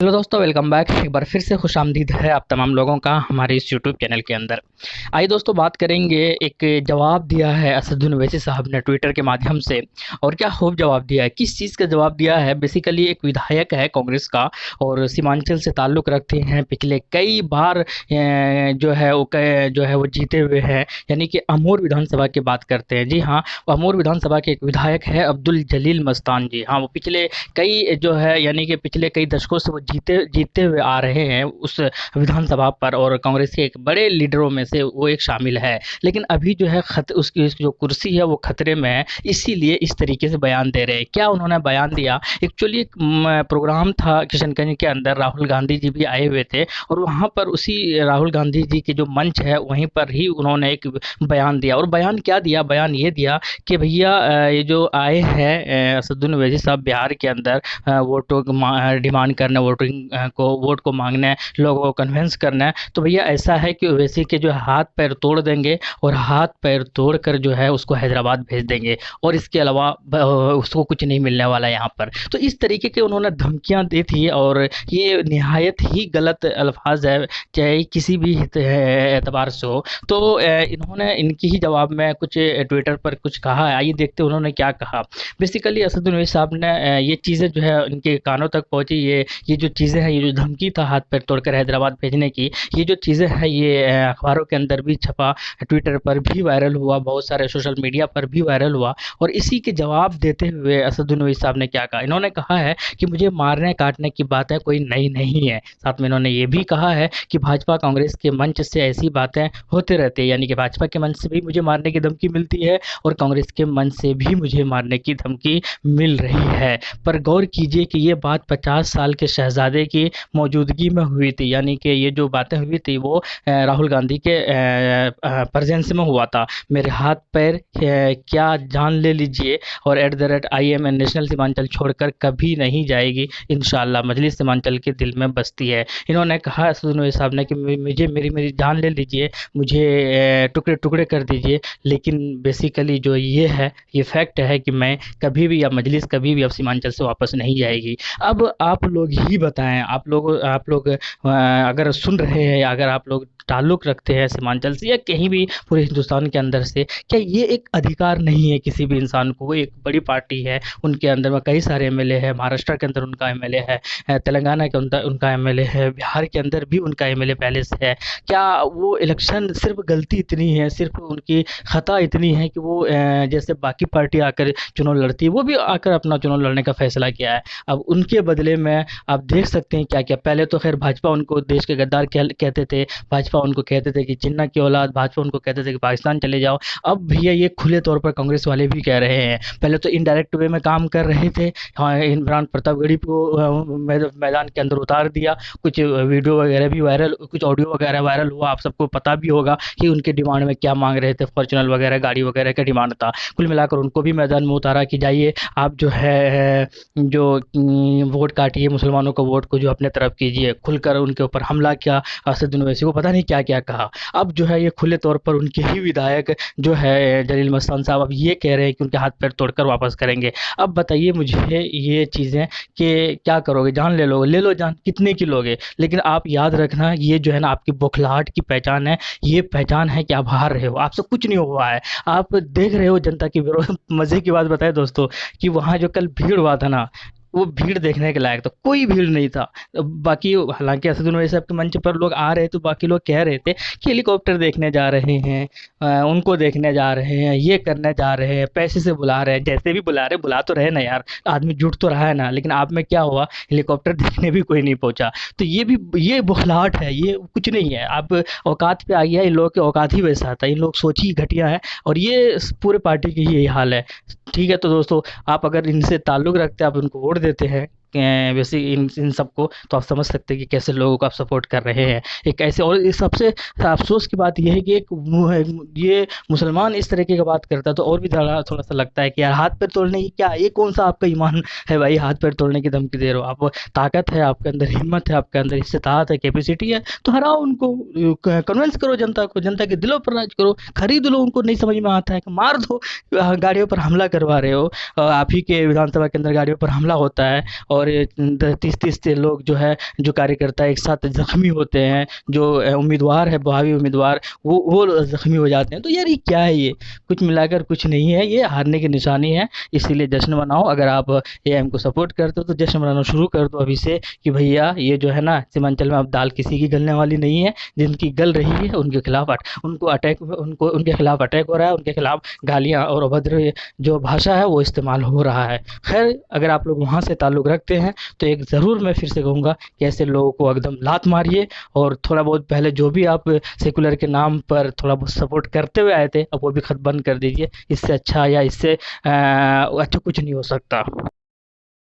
Hello दोस्तों, welcome back. एक बार फिर से खुशामदीद है आप तमाम लोगों का हमारे इस यूट्यूब चैनल के अंदर। आइए दोस्तों, बात करेंगे। एक जवाब दिया है असदुद्दीन ओवैसी साहब ने ट्विटर के माध्यम से। और क्या खूब जवाब दिया है, किस चीज़ का जवाब दिया है। बेसिकली एक विधायक है कांग्रेस का और सीमांचल से ताल्लुक़ रखते हैं। पिछले कई बार जो है वो जीते हुए हैं, यानी कि अमूर विधानसभा की बात करते हैं। जी हाँ, अमूर विधानसभा के एक विधायक है अब्दुल जलील मस्तान जी। हाँ, वो पिछले कई जो है यानी कि पिछले कई दशकों से वो जीतते हुए आ रहे हैं उस विधानसभा पर, और कांग्रेस के एक बड़े लीडरों में से वो एक शामिल है। लेकिन अभी जो है उसकी जो कुर्सी है वो खतरे में है, इसीलिए इस तरीके से बयान दे रहे हैं। क्या उन्होंने बयान दिया, एक्चुअली एक प्रोग्राम था किशनगंज के अंदर, राहुल गांधी जी भी आए हुए थे और वहाँ पर उसी राहुल गांधी जी के जो मंच है वहीं पर ही उन्होंने एक बयान दिया। और बयान क्या दिया, बयान ये दिया कि भैया ये जो आए हैं असदुद्दीन ओवैसी साहब बिहार के अंदर वोटों को डिमांड करना, वोट को मांगना है, लोगों को कन्विंस करना है, तो भैया ऐसा है कि ओवैसी के जो हाथ पैर तोड़ देंगे और हाथ पैर तोड़ कर जो है उसको हैदराबाद भेज देंगे, और इसके अलावा उसको कुछ नहीं मिलने वाला यहाँ पर। तो इस तरीके के उन्होंने धमकियाँ दी थी और ये निहायत ही गलत अल्फाज है, चाहे किसी भी एतबार से हो। तो इन्होंने इनकी ही जवाब में कुछ ट्विटर पर कुछ कहा है। आइए देखते हैं उन्होंने क्या कहा। बेसिकली असदुद्दीन ओवैसी साहब ने ये चीज़ें जो है उनके कानों तक पहुँची। ये जो चीज़ें हैं, ये जो धमकी था हाथ पैर तोड़कर हैदराबाद भेजने की, ये जो चीज़ें हैं ये अखबारों के अंदर भी छपा, ट्विटर पर भी वायरल हुआ, बहुत सारे सोशल मीडिया पर भी वायरल हुआ। और इसी के जवाब देते हुए असदुद्दीन ओवैसी साहब ने क्या कहा, इन्होंने कहा है कि मुझे मारने काटने की बातें कोई नई नहीं है। साथ में इन्होंने ये भी कहा है कि भाजपा कांग्रेस के मंच से ऐसी बातें होते रहती है, यानी कि भाजपा के मंच से भी मुझे मारने की धमकी मिलती है और कांग्रेस के मंच से भी मुझे मारने की धमकी मिल रही है। पर गौर कीजिए कि ये बात 50 साल के शहजादे की मौजूदगी में हुई थी, यानी कि ये जो बातें हुई थी वो राहुल गांधी के प्रेजेंस में हुआ था। मेरे हाथ पैर क्या जान ले लीजिए और @IMN नेशनल सीमांचल छोड़कर कभी नहीं जाएगी इंशाल्लाह, मजलिस सीमांचल के दिल में बसती है। इन्होंने कहा असदुद्दीन ओवैसी साहब ने कि मुझे मेरी मेरी जान ले लीजिए, मुझे टुकड़े टुकड़े कर दीजिए, लेकिन बेसिकली जो ये है, ये फैक्ट है कि मैं कभी भी, या मजलिस कभी भी अब सीमांचल से वापस नहीं जाएगी। अब आप लोग ही बताएं, आप लोग अगर सुन रहे हैं या अगर आप लोग ताल्लुक़ रखते हैं सीमांचल से या कहीं भी पूरे हिंदुस्तान के अंदर से, क्या ये एक अधिकार नहीं है किसी भी इंसान को। वो एक बड़ी पार्टी है, उनके अंदर में कई सारे एमएलए हैं, महाराष्ट्र के अंदर उनका एमएलए है, तेलंगाना के उनका एमएलए है, बिहार के अंदर भी उनका एमएलए पहले से है। क्या वो इलेक्शन सिर्फ गलती इतनी है, सिर्फ उनकी खता इतनी है कि वो जैसे बाकी पार्टी आकर चुनाव लड़ती है, वो भी आकर अपना चुनाव लड़ने का फैसला किया है। अब उनके बदले में आप देख सकते हैं क्या क्या। पहले तो खैर भाजपा उनको देश के गद्दार कहते थे, भाजपा उनको कहते थे कि जिन्ना की औलाद, भाजपा उनको कहते थे कि पाकिस्तान चले जाओ। अब भैया ये खुले तौर पर कांग्रेस वाले भी कह रहे हैं। पहले तो इनडायरेक्ट वे में काम कर रहे थे, हाँ, इमरान प्रतापगढ़ी को मैदान के अंदर उतार दिया। कुछ वीडियो वगैरह भी वायरल, कुछ ऑडियो वगैरह वायरल हुआ, आप सबको पता भी होगा कि उनके डिमांड में क्या मांग रहे थे। फॉर्चुनर वगैरह गाड़ी वगैरह का डिमांड था। कुल मिलाकर उनको भी मैदान में उतारा कि जाइए आप जो है जो वोट काटिए, मुसलमानों को वोट को जो अपने तरफ कीजिए। खुलकर उनके ऊपर हमला किया, असदुद्दीन ओवैसी को पता नहीं क्या क्या कहा। अब जो है ये खुले तौर पर उनके ही विधायक जो है जलील मस्तान साहब अब ये कह रहे हैं कि उनके हाथ पैर तोड़कर वापस करेंगे। अब बताइए मुझे ये चीज़ें कि क्या करोगे, जान ले लोगे, ले लो जान, कितने की लोगे। लेकिन आप याद रखना, ये जो है ना आपकी बौखलाहट की पहचान है। ये पहचान है कि आप हार रहे हो, आपसे कुछ नहीं हुआ है। आप देख रहे हो जनता की विरोध। मज़े की बात बताएं दोस्तों कि वहाँ जो कल भीड़ हुआ था ना, वो भीड़ देखने के लायक था, कोई भीड़ नहीं था। बाकी हालांकि असदुद्दीन ओवैसी साहब के मंच पर लोग आ रहे तो बाकी लोग कह रहे थे कि हेलीकॉप्टर देखने जा रहे हैं, उनको देखने जा रहे हैं, ये करने जा रहे हैं, पैसे से बुला रहे हैं। जैसे भी बुला रहे, बुला तो रहे ना यार, आदमी जुट तो रहा है ना। लेकिन आप में क्या हुआ, हेलीकॉप्टर देखने भी कोई नहीं पहुंचा। तो ये बौखलाहट है, ये कुछ नहीं है। आप औकात पे आ गया, इन लोगों की औकात ही वैसा था, इन लोग सोच ही घटिया है और ये पूरे पार्टी की यही हाल है। ठीक है, तो दोस्तों आप अगर इनसे ताल्लुक़ रखते हैं, आप उनको वोट देते हैं वैसे इन सबको, तो आप समझ सकते हैं कि कैसे लोगों को आप सपोर्ट कर रहे हैं। एक ऐसे, और इस सबसे अफसोस की बात यह है कि ये मुसलमान इस तरीके की बात करता है तो और भी ज़्यादा थोड़ा सा लगता है कि यार हाथ पैर तोड़ने की क्या, ये कौन सा आपका ईमान है भाई, हाथ पैर तोड़ने की धमकी दे रहे हो। आप ताकत है आपके अंदर, हिम्मत है आपके अंदर, इस्तेताअत है, कैपेसिटी है, तो हराओ उनको, कन्विंस करो जनता को, जनता के दिलों पर राज करो, खरीद लो उनको। नहीं समझ में आता है कि मार दो, गाड़ियों पर हमला करवा रहे हो। आप ही के विधानसभा के अंदर गाड़ियों पर हमला होता है और और 30-30 लोग जो है, जो कार्यकर्ता एक साथ ज़ख्मी होते हैं, जो उम्मीदवार है, भावी उम्मीदवार, वो ज़ख्मी हो जाते हैं। तो यार ये क्या है ये? कुछ मिलाकर कुछ नहीं है, ये हारने की निशानी है। इसीलिए जश्न मनाओ। अगर आप एआईएम को सपोर्ट करते हो तो जश्न मनाना शुरू कर दो अभी से, कि भैया ये जो है ना, सीमांचल में अब दाल किसी की गलने वाली नहीं है। जिनकी गल रही है उनके खिलाफ उनको उनके खिलाफ अटैक हो रहा है, उनके खिलाफ गालियाँ और अभद्र जो भाषा है वो इस्तेमाल हो रहा है। खैर, अगर आप लोग वहाँ से ताल्लुक़ रखते हैं तो एक ज़रूर मैं फिर से कहूँगा कि ऐसे लोगों को एकदम लात मारिए, और थोड़ा बहुत पहले जो भी आप सेकुलर के नाम पर थोड़ा बहुत सपोर्ट करते हुए आए थे, अब वो भी खत बंद कर दीजिए। इससे अच्छा या इससे अच्छा कुछ नहीं हो सकता।